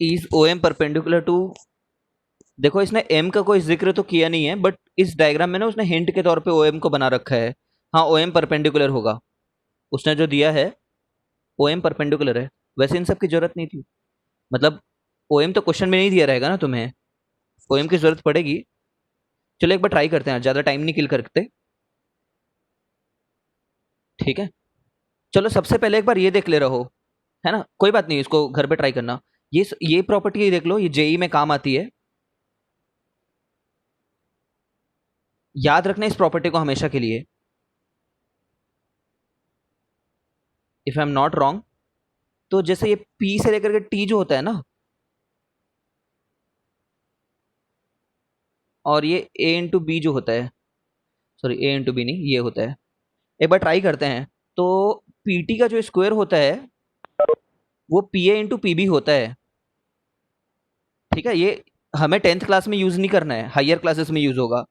Is O M perpendicular to, देखो इसने M का कोई जिक्र तो किया नहीं है, बट इस डायग्राम में ना उसने हिंट के तौर पे ओ एम को बना रखा है। हाँ, ओ एम परपेंडिकुलर होगा, उसने जो दिया है ओ एम परपेंडिकुलर है। वैसे इन सब की जरूरत नहीं थी, मतलब ओ एम तो क्वेश्चन में नहीं दिया रहेगा ना तुम्हें, ओ एम की जरूरत पड़ेगी। चलो एक बार ट्राई करते हैं, ज़्यादा टाइम नहीं किल करते। ठीक है, चलो सबसे पहले एक बार ये देख ले रहो, है ना, कोई बात नहीं, इसको घर पे ट्राई करना। ये प्रॉपर्टी देख लो, ये जेई में काम आती है, याद रखना इस प्रॉपर्टी को हमेशा के लिए। If I am not wrong, तो जैसे ये पी से लेकर के टी जो होता है ना, और ये ए इंटू बी जो होता है, सॉरी ए इंटू बी नहीं, ये होता है। एक बार ट्राई करते हैं। तो पीटी का जो स्क्वायर होता है वो P A into P B होता है। ठीक है, ये हमें 10th क्लास में यूज नहीं करना है, हायर क्लासेस में यूज होगा,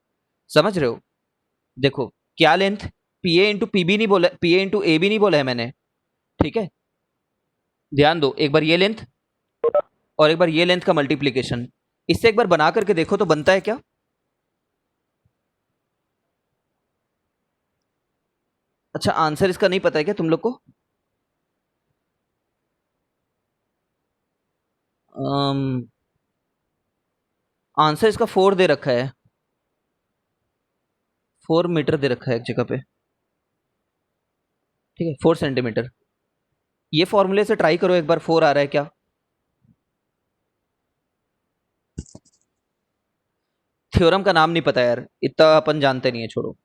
समझ रहे हो। देखो क्या length, P A into P B नहीं बोला, P A into A B नहीं बोला है मैंने। ठीक है, ध्यान दो, एक बार ये लेंथ और एक बार ये लेंथ का मल्टीप्लीकेशन, इससे एक बार बना करके देखो तो बनता है क्या। अच्छा, आंसर इसका नहीं पता है क्या तुम लोग को? आंसर इसका 4 दे रखा है, 4 मीटर दे रखा है एक जगह पे। ठीक है, 4 सेंटीमीटर। ये फॉर्मूले से ट्राई करो एक बार, 4 आ रहा है क्या। थ्योरम का नाम नहीं पता यार, इतना अपन जानते नहीं है, छोड़ो।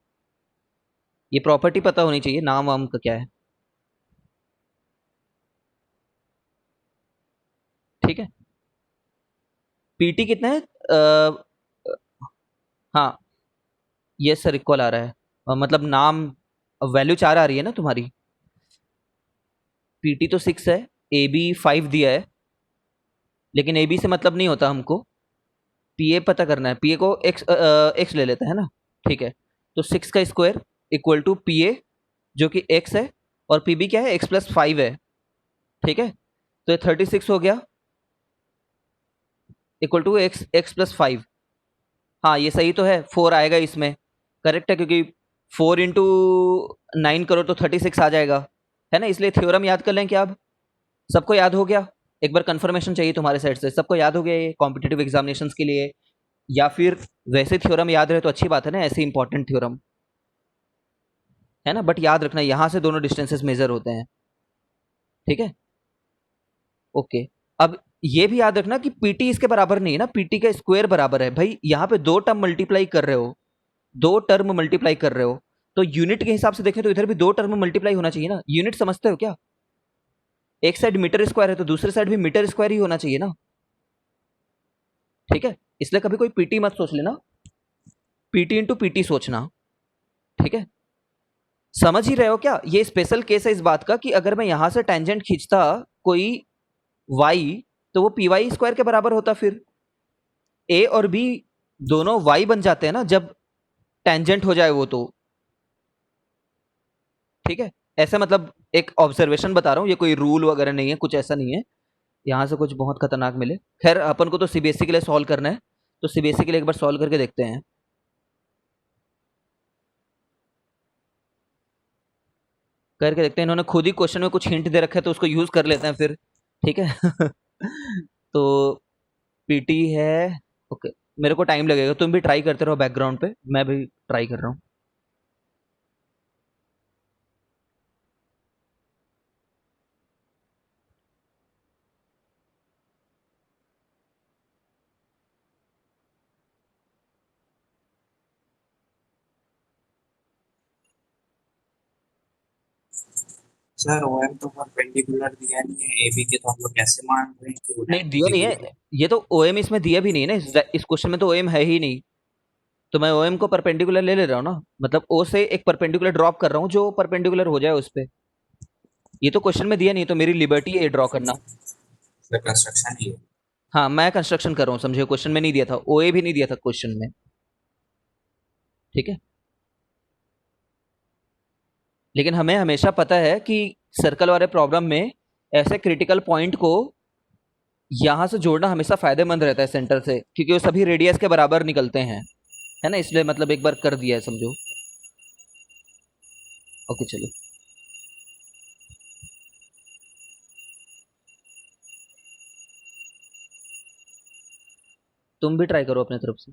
ये प्रॉपर्टी पता होनी चाहिए, नाम वाम का क्या है। ठीक है, पीटी कितना है? हाँ, ये सर इक्वल आ रहा है, मतलब नाम वैल्यू 4 आ रही है ना तुम्हारी। पीटी तो 6 है, ए बी 5 दिया है, लेकिन ए बी से मतलब नहीं होता हमको, पी ए पता करना है, पी ए को एक्स एक्स ले लेते हैं ना। ठीक है, तो 6 का square equal to P A जो कि एक्स है, और पी बी क्या है, एक्स प्लस 5 है। ठीक है, तो ये 36 हो गया, equal to X X plus 5। हाँ ये सही तो है, 4 आएगा इसमें, करेक्ट है, क्योंकि 4 इंटू 9 करो तो 36 आ जाएगा, है ना। इसलिए थ्योरम याद कर लें क्या अब, सबको याद हो गया? एक बार कंफर्मेशन चाहिए तुम्हारे साइड से, सबको याद हो गया ये कॉम्पिटेटिव एग्जामिनेशंस के लिए, या फिर वैसे थ्योरम याद रहे तो अच्छी बात है ना, ऐसे इंपॉर्टेंट थ्योरम, है ना। बट याद रखना यहाँ से दोनों डिस्टेंसेस मेजर होते हैं। ठीक है, ओके। अब ये भी याद रखना कि पीटी इसके बराबर नहीं है ना, पीटी का स्क्वायर बराबर है भाई, यहाँ पे दो टर्म मल्टीप्लाई कर रहे हो, दो टर्म मल्टीप्लाई कर रहे हो, तो यूनिट के हिसाब से देखें तो इधर भी दो टर्म मल्टीप्लाई होना चाहिए ना। यूनिट समझते हो क्या, एक साइड मीटर स्क्वायर है तो दूसरे साइड भी मीटर स्क्वायर ही होना चाहिए ना। ठीक है, इसलिए कभी कोई पीटी मत सोच लेना, पीटी इंटू पीटी सोचना। ठीक है, समझ ही रहे हो क्या, ये स्पेशल केस है इस बात का कि अगर मैं यहां से टेंजेंट खींचता कोई वाई, तो वो पी वाई स्क्वायर के बराबर होता, फिर ए और बी दोनों वाई बन जाते हैं ना जब टेंजेंट हो जाए वो तो। ठीक है, ऐसा मतलब एक ऑब्जर्वेशन बता रहा हूँ, ये कोई रूल वगैरह नहीं है, कुछ ऐसा नहीं है यहाँ से कुछ बहुत खतरनाक मिले। खैर अपन को तो सीबीएसई के लिए सॉल्व करना है, तो सीबीएसई के लिए एक बार सॉल्व करके देखते हैं। करके देखते हैं, इन्होंने खुद ही क्वेश्चन में कुछ हिंट दे रखा है तो उसको यूज कर लेते हैं फिर। ठीक है तो पीटी है, ओके। मेरे को टाइम लगेगा, तुम भी ट्राई करते रहो बैकग्राउंड पे, मैं भी ट्राई कर रहा हूँ। सर ओएम तो परपेंडिकुलर दिया नहीं है एबी के, तो हम लोग कैसे मान रहे हैं कि वो नहीं दिया नहीं 90 डिग्री है, ये तो ओएम इसमें दिया भी नहीं है ना, इस क्वेश्चन में तो ओएम है ही नहीं, तो मैं ओएम को परपेंडिकुलर ले ले रहा हूँ ना, मतलब ओ से एक परपेंडिकुलर ड्रॉप कर रहा हूँ जो परपेंडिकुलर हो जाए उस पे। ये तो क्वेश्चन में दिया नहीं, तो मेरी लिबर्टी है ड्रॉ करना। सर कंस्ट्रक्शन ही है। हाँ मैं कंस्ट्रक्शन कर रहा हूँ, समझे, क्वेश्चन में नहीं दिया था, ओए भी नहीं दिया था क्वेश्चन में। ठीक है, लेकिन हमें हमेशा पता है कि सर्कल वाले प्रॉब्लम में ऐसे क्रिटिकल पॉइंट को यहाँ से जोड़ना हमेशा फायदेमंद रहता है सेंटर से, क्योंकि वो सभी रेडियस के बराबर निकलते हैं, है ना, इसलिए मतलब एक बार कर दिया है समझो। ओके चलो। तुम भी ट्राई करो अपने तरफ से।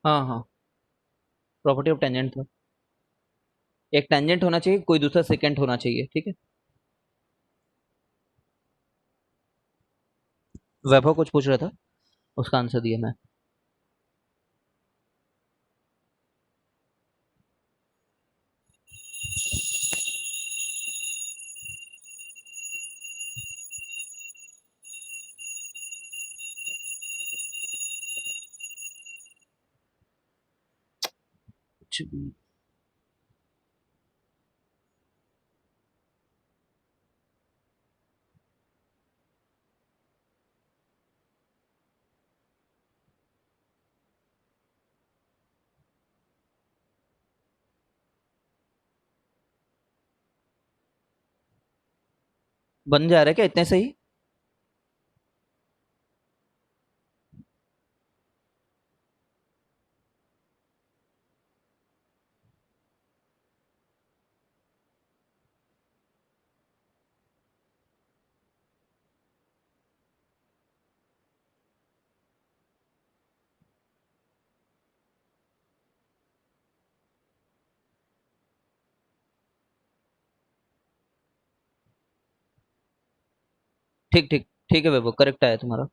हाँ हाँ, प्रॉपर्टी ऑफ टेंजेंट था। एक टेंजेंट होना चाहिए, कोई दूसरा सेकेंट होना चाहिए, ठीक है। वैभव कुछ पूछ रहा था, उसका आंसर दिया मैं। कुछ भी। बन जा रहा है क्या इतने सही? ठीक ठीक ठीक है वैभव, करेक्ट आया तुम्हारा।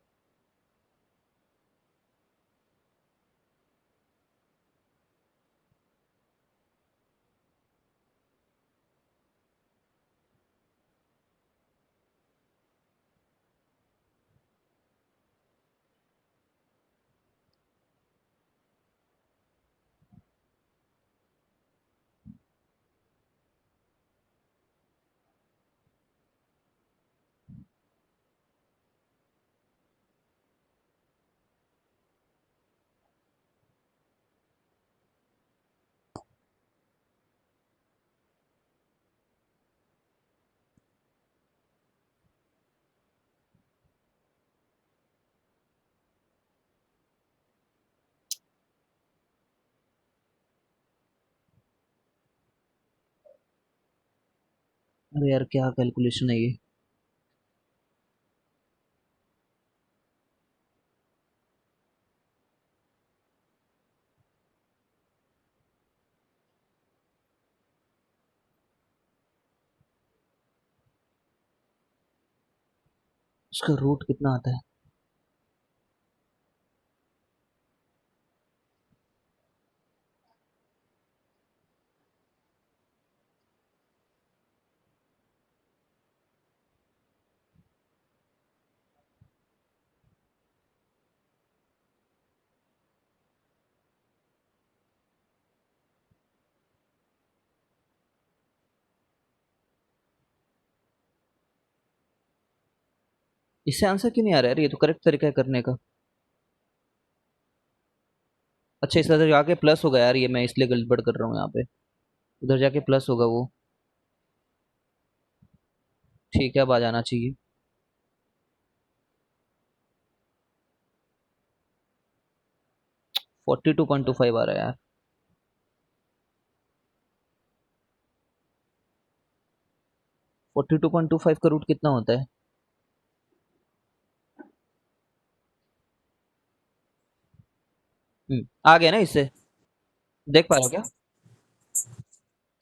अरे यार क्या कैलकुलेशन है ये। उसका रूट कितना आता है? इससे आंसर क्यों नहीं आ रहा है यार? ये तो करेक्ट तरीका है करने का। अच्छा, इस तरह जाके प्लस होगा यार, ये मैं इसलिए गड़बड़ कर रहा हूँ यहाँ पे। उधर जाके प्लस होगा वो। ठीक है, अब आ जाना चाहिए। 42.25 आ रहा है यार। 42.25 का रूट कितना होता है? आ गया ना इससे? देख पा रहे हो क्या?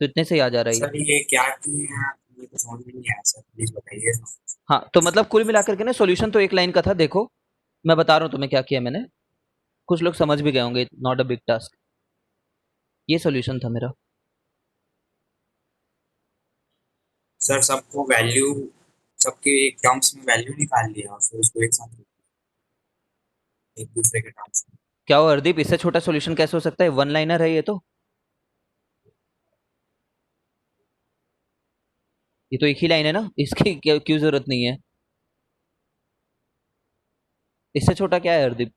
तो इतने से ही आ जा रहा है ये। सर ये क्या किए हैं आप, ये तो समझ में नहीं आया सर, प्लीज बताइए। हाँ, तो मतलब कुल मिलाकर के ना सॉल्यूशन तो एक लाइन का था। देखो, मैं बता रहा हूँ तुम्हें क्या किया मैंने। कुछ लोग समझ भी गए होंगे, नॉट अ बिग टास्क। ये सॉल्यूशन था मेरा। सर सबको वैल्यू, सबके एक टर्म्स में वैल्यू निकाल लिया और फिर उसको एक साथ एक दूसरे के टर्म्स में। क्या हो हरदीप, इससे छोटा सॉल्यूशन कैसे हो सकता है? वन लाइनर है ये तो। ये तो एक ही लाइन है ना, इसकी क्यों जरूरत नहीं है? इससे छोटा क्या है हरदीप?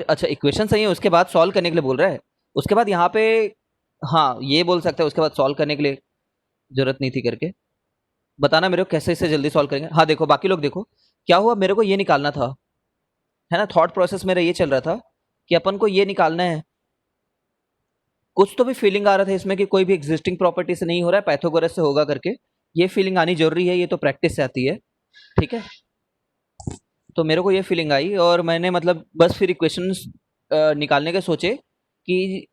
अच्छा, इक्वेशन सही है, उसके बाद सॉल्व करने के लिए बोल रहा है। उसके बाद यहाँ पे, हाँ ये बोल सकते हैं, उसके बाद सॉल्व करने के लिए जरूरत नहीं थी करके। बताना मेरे को कैसे इसे जल्दी सॉल्व करेंगे। हाँ देखो, बाकी लोग देखो, क्या हुआ, मेरे को ये निकालना था, है ना। थॉट प्रोसेस मेरा ये चल रहा था कि अपन को ये निकालना है। कुछ तो भी फीलिंग आ रहा था इसमें कि कोई भी एग्जिस्टिंग प्रॉपर्टी से नहीं हो रहा है, पाइथागोरस से होगा करके। ये फीलिंग आनी जरूरी है, ये तो प्रैक्टिस से आती है। ठीक है, तो मेरे को ये फीलिंग आई और मैंने मतलब बस फिर इक्वेशंस निकालने के सोचे कि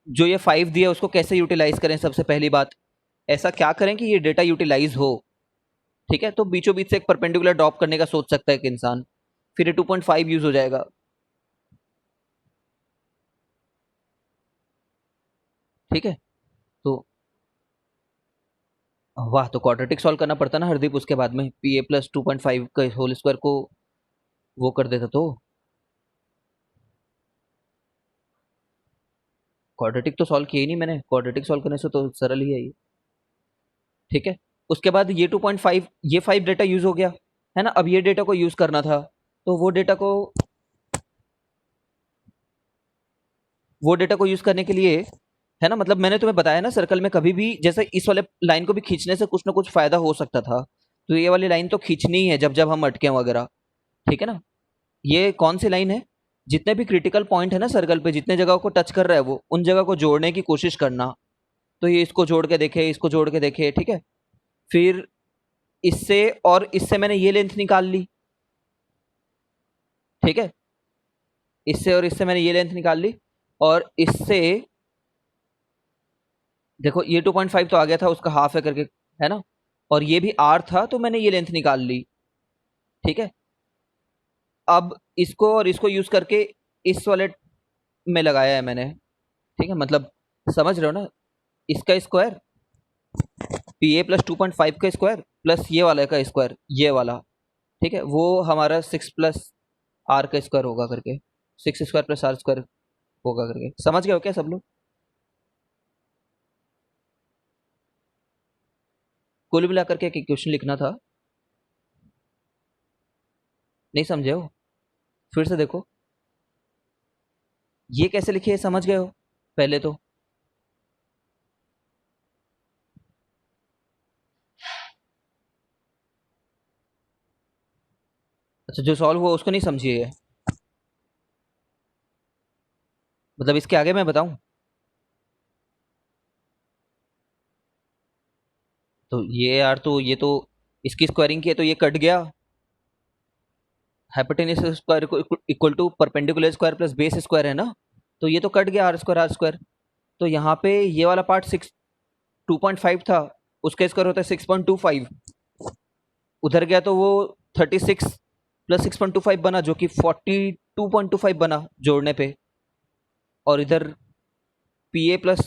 जो ये 5 दिया उसको कैसे यूटिलाइज करें। सबसे पहली बात, ऐसा क्या करें कि ये डेटा यूटिलाइज हो। ठीक है, तो बीचों बीच से एक परपेंडिकुलर ड्रॉप करने का सोच सकता है एक इंसान, फिर ये 2.5 यूज हो जाएगा। ठीक है, तो वाह, तो क्वाड्रेटिक सॉल्व करना पड़ता ना हरदीप, उसके बाद में पी ए प्लस 2.5 का होल स्क्वायर को वो कर देता तो। क्वाड्रेटिक तो सॉल्व किया ही नहीं मैंने, क्वाड्रेटिक सॉल्व करने से तो सरल ही है ये। ठीक है, उसके बाद ये 2.5, ये 5 डेटा यूज हो गया, है ना। अब ये डेटा को यूज करना था, तो वो डेटा को यूज करने के लिए, है ना, मतलब मैंने तुम्हें बताया ना, सर्कल में कभी भी जैसे इस वाले लाइन को भी खींचने से कुछ ना कुछ फायदा हो सकता था। तो ये वाली लाइन तो खींचनी ही है जब जब हम अटके वगैरह। ठीक है ना। ये कौन सी लाइन है? जितने भी क्रिटिकल पॉइंट है ना सर्कल पे, जितने जगह को टच कर रहा है वो, उन जगह को जोड़ने की कोशिश करना। तो ये इसको जोड़ के देखे, इसको जोड़ के देखे, ठीक है। फिर इससे और इससे मैंने ये लेंथ निकाल ली। ठीक है, इससे और इससे मैंने ये लेंथ निकाल ली। और इससे देखो, ये 2.5 तो आ गया था, उसका हाफ है करके, है ना। और ये भी आर था, तो मैंने ये लेंथ निकाल ली। ठीक है, अब इसको और इसको यूज करके इस वाले में लगाया है मैंने। ठीक है, मतलब समझ रहे हो ना। इसका स्क्वायर, पी ए प्लस 2.5 का स्क्वायर प्लस ये वाला का स्क्वायर, ये वाला। ठीक है, वो हमारा 6 प्लस आर का स्क्वायर होगा करके, 6 स्क्वायर प्लस आर स्क्वायर होगा करके। समझ गए हो क्या सब लोग? कुल मिलाकर के एक इक्वेशन लिखना था। नहीं समझे हो? फिर से देखो, ये कैसे लिखी है, समझ गए हो पहले तो? अच्छा, जो सॉल्व हुआ उसको नहीं समझिए है? मतलब इसके आगे मैं बताऊं? तो ये यार, तो ये तो इसकी स्क्वायरिंग की है, तो ये कट गया। Hypotenuse square equal to perpendicular square plus base square, है ना। तो ये तो कट गया, आर स्क्वायर आर स्क्वायर। तो यहाँ पे ये वाला पार्ट 6 2.5 था, उसका स्क्वायर होता है 6.25, उधर गया तो वो 36 प्लस 6.25 बना जो कि 42.25 बना जोड़ने पे, और इधर पी ए प्लस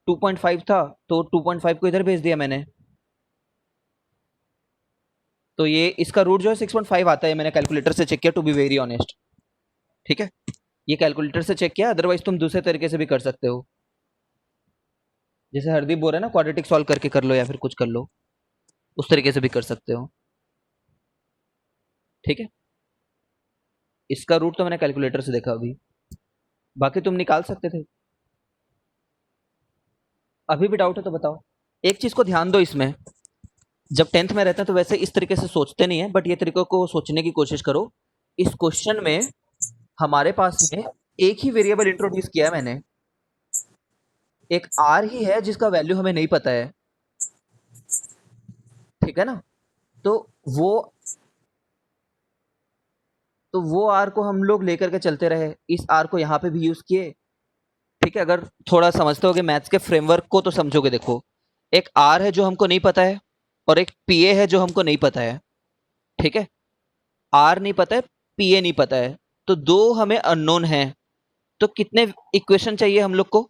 2.5 था तो 2.5 को इधर भेज दिया मैंने, तो ये इसका रूट जो है 6.5 आता है, मैंने कैलकुलेटर से चेक किया टू बी वेरी ऑनेस्ट। ठीक है, ये कैलकुलेटर से चेक किया, अदरवाइज तुम दूसरे तरीके से भी कर सकते हो, जैसे हरदीप बोल रहे हैं ना क्वाड्रेटिक सॉल्व करके कर लो या फिर कुछ कर लो, उस तरीके से भी कर सकते हो। ठीक है, इसका रूट तो मैंने कैलकुलेटर से देखा अभी, बाकी तुम निकाल सकते थे। अभी भी डाउट है तो बताओ। एक चीज को ध्यान दो इसमें, जब 10th में रहते हैं तो वैसे इस तरीके से सोचते नहीं है, बट ये तरीकों को सोचने की कोशिश करो। इस क्वेश्चन में हमारे पास में एक ही वेरिएबल इंट्रोड्यूस किया है मैंने, एक आर ही है जिसका वैल्यू हमें नहीं पता है। ठीक है ना, तो वो वो आर को हम लोग लेकर के चलते रहे, इस आर को यहाँ पे भी यूज किए। ठीक है, अगर थोड़ा समझते होगे मैथ्स के फ्रेमवर्क को तो समझोगे। देखो, एक आर है जो हमको नहीं पता है, और एक पीए है जो हमको नहीं पता है। ठीक है, आर नहीं पता है, पीए नहीं पता है, तो दो हमें अननोन है। तो कितने इक्वेशन चाहिए हम लोग को?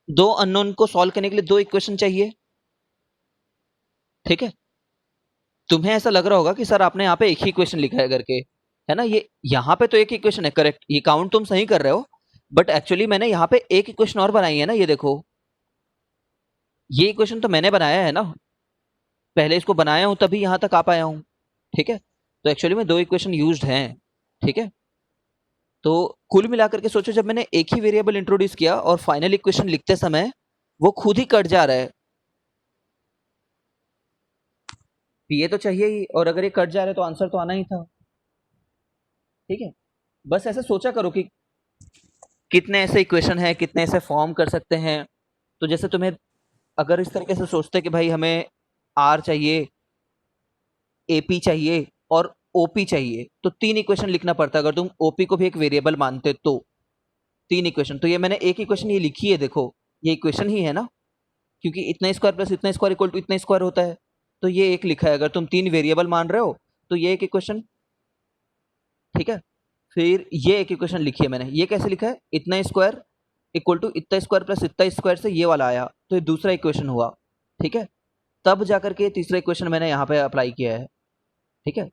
दो अननोन को सॉल्व करने के लिए दो इक्वेशन चाहिए। ठीक है, तुम्हें ऐसा लग रहा होगा कि सर आपने यहाँ पे एक ही इक्वेशन लिखा है करके, है ना, ये यहाँ पे तो एक इक्वेशन है, करेक्ट, ये काउंट तुम सही कर रहे हो, बट एक्चुअली मैंने यहाँ पे एक इक्वेशन और बनाई है ना, ये देखो, ये इक्वेशन तो मैंने बनाया है ना, पहले इसको बनाया हूं तभी यहां तक आ पाया हूं। ठीक है, तो एक्चुअली में दो इक्वेशन यूज्ड हैं। ठीक है, तो कुल मिलाकर के सोचो, जब मैंने एक ही वेरिएबल इंट्रोड्यूस किया और फाइनल इक्वेशन लिखते समय वो खुद ही कट जा रहा है, ये तो चाहिए ही, और अगर ये कट जा रहा है तो आंसर तो आना ही था। ठीक है, बस ऐसे सोचा करो कि कितने ऐसे इक्वेशन है, कितने ऐसे फॉर्म कर सकते हैं। तो जैसे तुम्हें अगर इस तरीके से सोचते कि भाई हमें आर चाहिए, एपी चाहिए और ओपी चाहिए, तो तीन इक्वेशन लिखना पड़ता है, अगर तुम ओपी को भी एक वेरिएबल मानते तो। तीन इक्वेशन, तो ये मैंने एक इक्वेशन ये लिखी है, देखो ये इक्वेशन ही है ना, क्योंकि इतना स्क्वायर प्लस इतना स्क्वायर इक्वल टू इतना स्क्वायर होता है, तो ये एक लिखा है, अगर तुम तीन वेरिएबल मान रहे हो तो ये एक इक्वेशन। ठीक है, फिर ये एक इक्वेशन लिखी है मैंने, ये कैसे लिखा है, इतना स्क्वायर इक्वल टू इतना स्क्वायर प्लस इतना स्क्वायर से ये वाला आया, तो ये दूसरा इक्वेशन हुआ। ठीक है, तब जाकर के तीसरा इक्वेशन मैंने यहाँ पे अप्लाई किया है। ठीक है,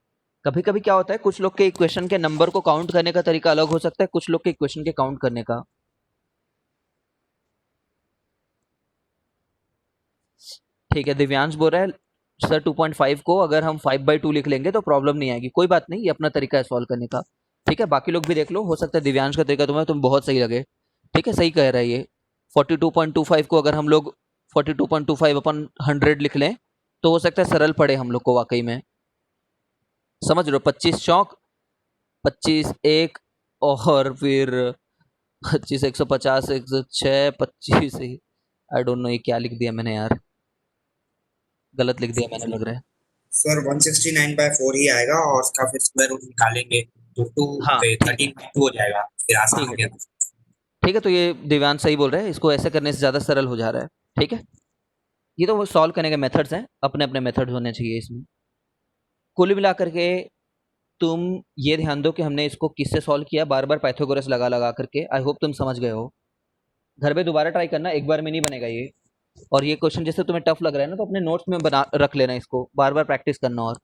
कभी कभी क्या होता है, कुछ लोग के इक्वेशन के नंबर को काउंट करने का तरीका अलग हो सकता है, कुछ लोग के इक्वेशन के काउंट करने का। ठीक है, दिव्यांश बोल रहा है सर 2.5 को अगर हम 5/2 लिख लेंगे तो प्रॉब्लम नहीं आएगी, कोई बात नहीं, ये अपना तरीका है सॉल्व करने का। ठीक है, बाकी लोग भी देख लो, हो सकता है दिव्यांश का तरीका तुम बहुत सही लगे। ठीक है, सही कह रहा है ये, 42.25 को अगर हम लोग 42.25 अपन 100 लिख लें तो हो सकता है सरल पड़े हम लोग को वाकई में। समझ रहे हो, 25 चौक 25 एक, और फिर 25 150 106 25 ही, आई डोंट नो ये क्या लिख दिया मैंने यार, गलत लिख दिया मैंने लग रहा है। सर 169/4 ही आएगा, और उसका फिर स्क्वायर रूट निकालेंगे तो टू हाँ ठीक है, 13/2 हो जाएगा, फिर आसान ठीक हो है, गया। ठीक है, ठीक है, तो ये दिव्यांश सही बोल रहे हैं, इसको ऐसे करने से ज़्यादा सरल हो जा रहा है। ठीक है, ये तो वो सॉल्व करने के मेथड्स हैं, अपने अपने मेथड्स होने चाहिए इसमें। कुल मिला करके तुम ये ध्यान दो कि हमने इसको किससे सॉल्व किया, बार बार पाइथागोरस लगा लगा करके, आई होप तुम समझ गए हो। घर पे दोबारा ट्राई करना, एक बार में नहीं बनेगा ये, और ये क्वेश्चन जैसे तुम्हें टफ लग रहा है ना, तो अपने नोट्स में बना रख लेना, इसको बार बार प्रैक्टिस करना। और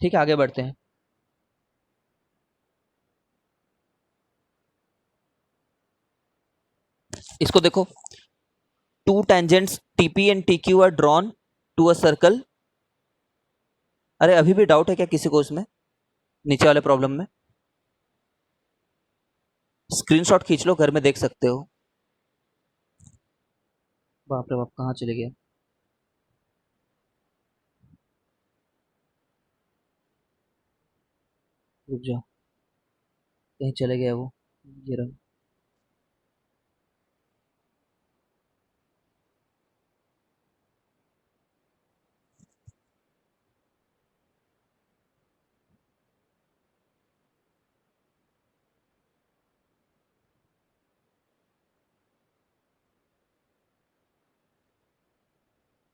ठीक है, आगे बढ़ते हैं। इसको देखो, two tangents TP and TQ are drawn to a circle. अरे अभी भी डाउट है क्या किसी को उसमें, नीचे वाले प्रॉब्लम में? स्क्रीनशॉट खींच लो, घर में देख सकते हो। बाप रे बाप, कहाँ चले गया? रुक जाओ, कहीं चले गया वो, ये रहा।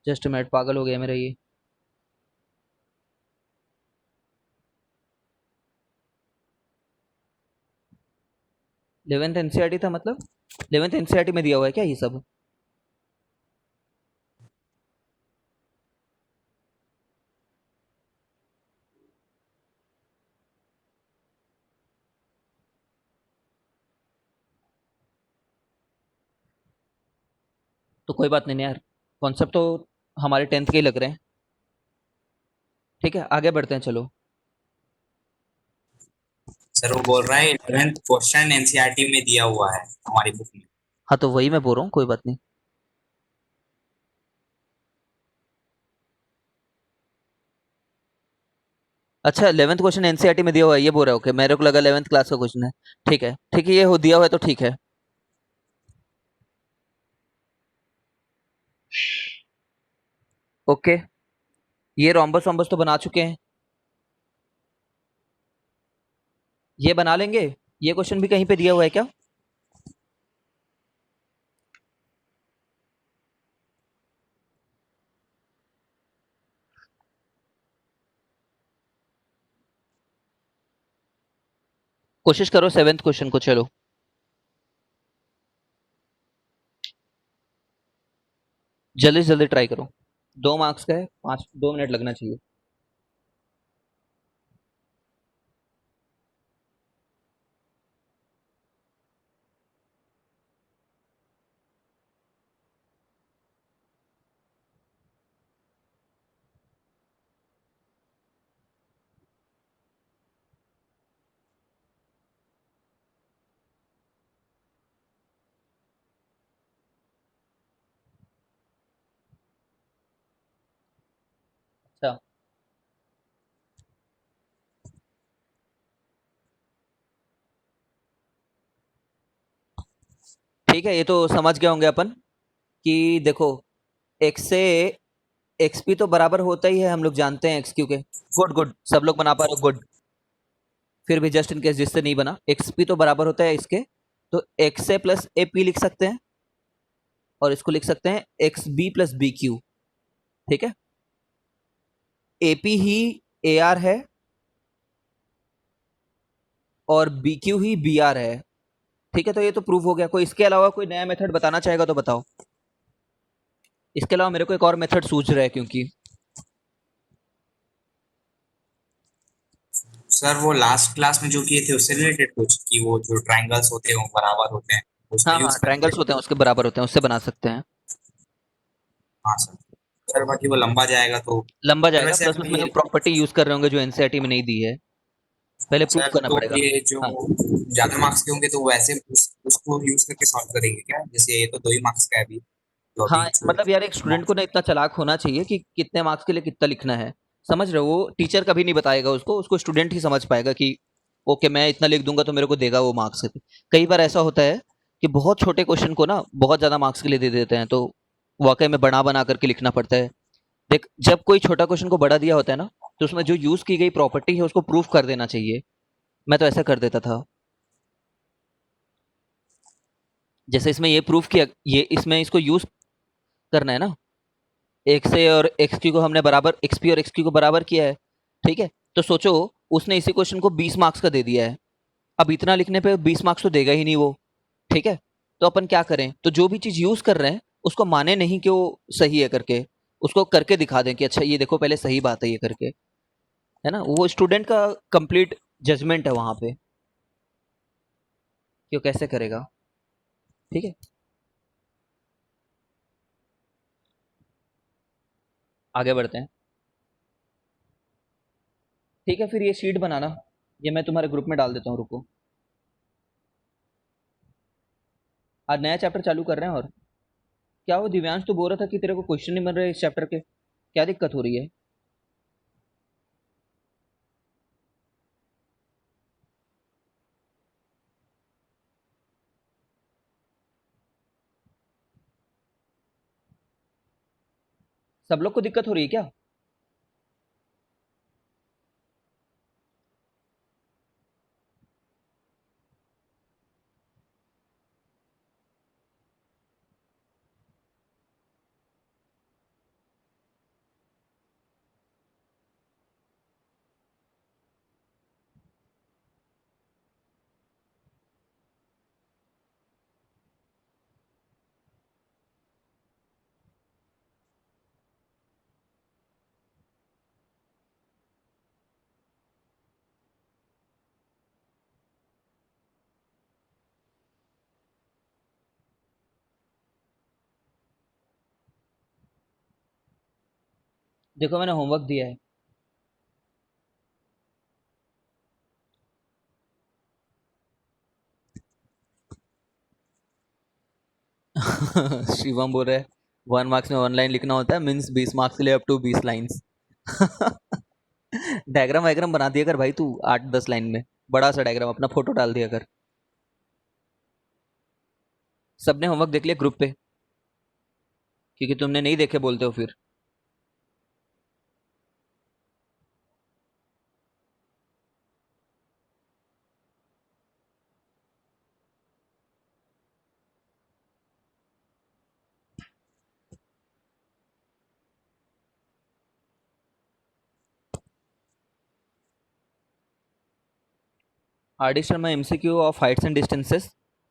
जस्ट मिनट, पागल हो गया मेरा ये। 11th एनसीईआरटी था मतलब 11th एनसीईआरटी में दिया हुआ है क्या ये सब? तो कोई बात नहीं ना यार, कॉन्सेप्ट तो हमारे 10th के ही लग रहे हैं। ठीक है, आगे बढ़ते हैं चलो। सर वो बोल रहा है 11th क्वेश्चन एनसीईआरटी में दिया हुआ है हमारी बुक में। हाँ तो वही मैं बोल रहा हूँ, कोई बात नहीं। अच्छा, 11th क्वेश्चन एनसीईआरटी में दिया हुआ है ये बोल रहा है? ओके, मेरे को लगा 11th क्लास का क्वेश्चन है। ठीक है ठीक है, ये हो दिया हुआ है तो ठीक है। ओके, ये रोम्बस वोम्बस तो बना चुके हैं, ये बना लेंगे। ये क्वेश्चन भी कहीं पे दिया हुआ है क्या? कोशिश करो 7th क्वेश्चन को, चलो। जल्दी से जल्दी ट्राई करो। 2 मार्क्स का है, 2 मिनट लगना चाहिए। अच्छा, ठीक है, ये तो समझ गए होंगे अपन कि देखो, एक्स से एक्स पी तो बराबर होता ही है, हम लोग जानते हैं एक्स क्यू के। गुड गुड, सब लोग बना पा रहे हो, गुड। फिर भी जस्ट इन केस जिससे नहीं बना, एक्स पी तो बराबर होता है इसके। तो X A plus A P लिख सकते हैं, और इसको लिख सकते हैं X B plus B Q. ठीक है, ए पी ही ए आर है, और बी क्यू ही बी आर है। ठीक है, तो ये तो प्रूव हो गया। कोई इसके अलावा कोई नया मेथड बताना चाहेगा तो बताओ। इसके अलावा मेरे को एक और मेथड सूझ रहा है, क्योंकि सर वो लास्ट क्लास में जो किए थे उससे रिलेटेड कुछ, कि वो जो ट्रायंगल्स होते हैं वो बराबर होते हैं, उसका हाँ हाँ, यूज करके। ट्रायंगल्स होते हैं उसके बराबर होते हैं, उससे बना सकते हैं। हाँ सर। सर बाकी वो लंबा जाएगा तो। लंबा सर जाएगा, वैसे प्लस अभी उसमें प्रॉपर्टी यूज कर रहे होंगे जो एनसीईआरटी में नहीं दी है, पहले प्रूफ सर करना तो पड़ेगा। ये जो हाँ ज्यादा मार्क्स के होंगे तो वैसे उसको यूज करके सॉल्व करेंगे क्या? जैसे ये तो 2 ही मार्क्स का है अभी, तो हाँ, अभी जो मतलब यार एक स्टूडेंट को ना इतना चालाक होना चाहिए कि कितने मार्क्स के लिए कितना लिखना है। समझ रहे हो? वो टीचर कभी नहीं बताएगा उसको, उसको स्टूडेंट ही समझ पाएगा कि ओके मैं इतना लिख दूंगा तो मेरे को देगा वो मार्क्स। कई बार ऐसा होता है कि बहुत छोटे क्वेश्चन को ना बहुत ज्यादा मार्क्स के लिए दे देते हैं, तो वाकई में बना बना करके लिखना पड़ता है। देख, जब कोई छोटा क्वेश्चन को बड़ा दिया होता है ना, तो उसमें जो यूज की गई प्रॉपर्टी है उसको प्रूफ कर देना चाहिए। मैं तो ऐसा कर देता था। जैसे इसमें ये प्रूफ किया, ये इसमें इसको यूज करना है ना, एक्स ए और एक्स क्यू को हमने बराबर, एक्स पी और एक्स क्यू को बराबर किया है। ठीक है, तो सोचो उसने इसी क्वेश्चन को 20 मार्क्स का दे दिया है। अब इतना लिखने पे 20 मार्क्स तो देगा ही नहीं वो। ठीक है, तो अपन क्या करें, तो जो भी चीज यूज कर रहे हैं उसको माने नहीं कि वो सही है करके, उसको करके दिखा दें कि अच्छा ये देखो पहले सही बात है ये करके। है ना, वो स्टूडेंट का कंप्लीट जजमेंट है वहां पे कि वो कैसे करेगा। ठीक है, आगे बढ़ते हैं। ठीक है, फिर ये शीट बनाना, ये मैं तुम्हारे ग्रुप में डाल देता हूँ, रुको। आज नया चैप्टर चालू कर रहे हैं। और क्या वो दिव्यांश तो बोल रहा था कि तेरे को क्वेश्चन नहीं बन रहे इस चैप्टर के, क्या दिक्कत हो रही है? सब लोग को दिक्कत हो रही है क्या? देखो मैंने होमवर्क दिया है। शिवम बोल रहे हैं 1 मार्क्स में 1 लाइन लिखना होता है, मीन्स 20 मार्क्स के लिए अप टू 20 लाइन्स। डायग्राम वायग्राम बना दिया कर भाई तू, 8-10 लाइन में बड़ा सा डायग्राम, अपना फोटो डाल दिया कर। सबने होमवर्क देख लिया ग्रुप पे? क्योंकि तुमने नहीं देखे बोलते हो फिर। Are D Sharma MCQ of Heights and distances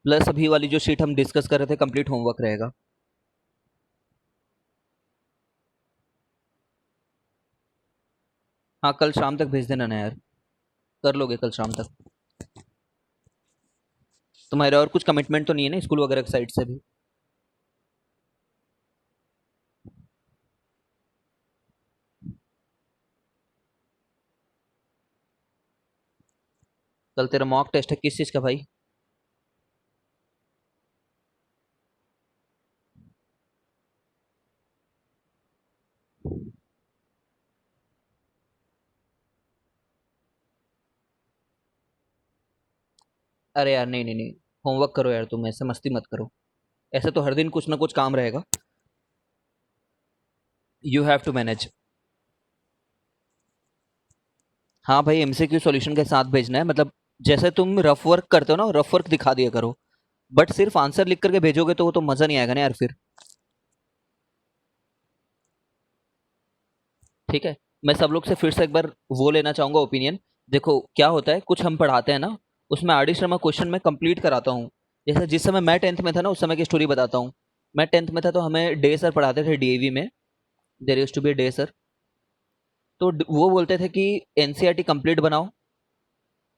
plus अभी वाली जो शीट हम डिस्कस कर रहे थे कंप्लीट होमवर्क रहेगा। हाँ कल शाम तक भेज देना ना यार, कर लोगे कल शाम तक? तुम्हारे और कुछ कमिटमेंट तो नहीं है ना स्कूल वगैरह की साइड से भी? कल तेरा मॉक टेस्ट है, किस चीज़ का भाई? अरे यार नहीं नहीं नहीं, होमवर्क करो यार, तुम ऐसे मस्ती मत करो। ऐसे तो हर दिन कुछ ना कुछ काम रहेगा। You have to manage. हाँ भाई एमसीक्यू सॉल्यूशन के साथ भेजना है, मतलब जैसे तुम रफ वर्क करते हो ना, रफ वर्क दिखा दिया करो। बट सिर्फ आंसर लिख करके भेजोगे तो वो तो मज़ा नहीं आएगा ना यार फिर। ठीक है, मैं सब लोग से फिर से एक बार वो लेना चाहूंगा ओपिनियन। देखो क्या होता है, कुछ हम पढ़ाते हैं ना, उसमें आर डी शर्मा क्वेश्चन में कंप्लीट कराता हूँ। जैसे जिस समय मैं 10th में था ना, उस समय की स्टोरी बताता हूँ। मैं 10th में था तो हमें डे सर पढ़ाते थे डीएवी में। There used to be day sir. तो वो बोलते थे कि एनसीईआरटी कंप्लीट बनाओ,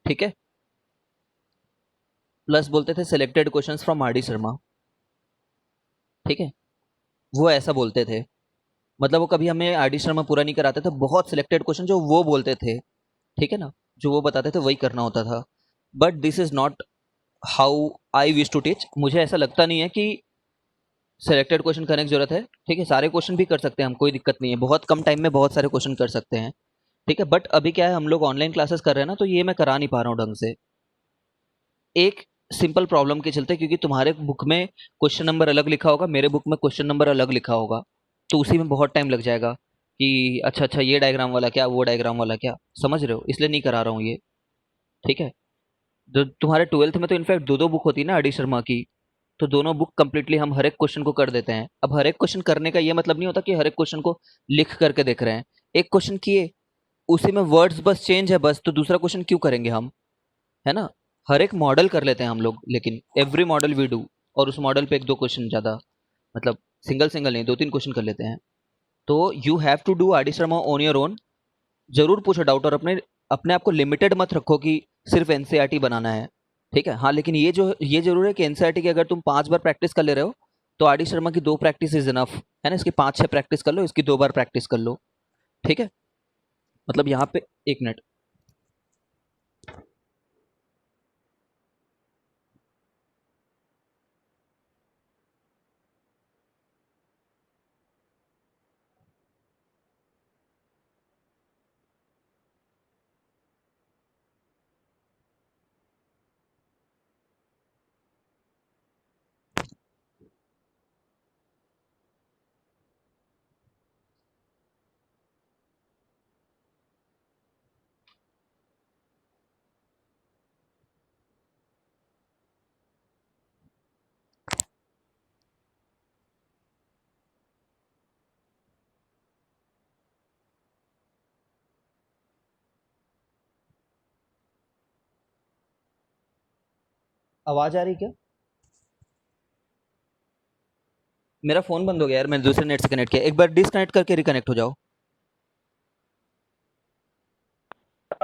ठीक है, प्लस बोलते थे selected questions from are D Sharma. ठीक है, वो ऐसा बोलते थे। मतलब वो कभी हमें आर डी शर्मा पूरा नहीं कराते थे, बहुत सिलेक्टेड क्वेश्चन जो वो बोलते थे, ठीक है ना, जो वो बताते थे वही करना होता था। But this is not how I wish to teach. मुझे ऐसा लगता नहीं है कि सिलेक्टेड क्वेश्चन करने की जरूरत है। ठीक है, सारे क्वेश्चन भी कर सकते हैं हम, कोई दिक्कत नहीं है, बहुत कम टाइम में बहुत सारे क्वेश्चन कर सकते हैं। ठीक है, बट अभी क्या है, हम लोग ऑनलाइन क्लासेस कर रहे हैं ना, तो ये मैं करा नहीं पा रहा हूँ ढंग से। एक सिंपल प्रॉब्लम के चलते, क्योंकि तुम्हारे बुक में क्वेश्चन नंबर अलग लिखा होगा, मेरे बुक में क्वेश्चन नंबर अलग लिखा होगा, तो उसी में बहुत टाइम लग जाएगा कि अच्छा अच्छा ये डायग्राम वाला क्या, वो डायग्राम वाला क्या, समझ रहे हो, इसलिए नहीं करा रहा हूँ ये। ठीक है, तुम्हारे 12th में तो इनफैक्ट दो दो बुक होती है ना आर डी शर्मा की, तो दोनों बुक कंप्लीटली हम हर एक क्वेश्चन को कर देते हैं। अब हर एक क्वेश्चन करने का ये मतलब नहीं होता कि हर एक क्वेश्चन को लिख करके देख रहे हैं। एक क्वेश्चन किए, उसी में वर्ड्स बस चेंज है बस, तो दूसरा क्वेश्चन क्यों करेंगे हम, है ना? हर एक मॉडल कर लेते हैं हम लोग, लेकिन एवरी मॉडल वी डू, और उस मॉडल पे एक दो क्वेश्चन ज़्यादा, मतलब सिंगल सिंगल नहीं, 2-3 क्वेश्चन कर लेते हैं। तो you have to do R D Sharma on your own. जरूर पूछो डाउट, और अपने अपने आप को लिमिटेड मत रखो कि सिर्फ एनसीईआरटी बनाना है। ठीक है, हाँ लेकिन ये जरूर है कि एनसीईआरटी की अगर तुम 5 बार प्रैक्टिस कर ले रहे हो, तो आर डी शर्मा की 2 प्रैक्टिस इज इनफ, है ना? इसकी 5-6 प्रैक्टिस कर लो, इसकी 2 बार प्रैक्टिस कर लो। ठीक है, मतलब यहाँ पे 1 मिनट। आवाज आ रही क्या? मेरा फोन बंद हो गया यार, मैंने दूसरे नेट से कनेक्ट किया, एक बार डिसकनेक्ट करके रिकनेक्ट हो जाओ।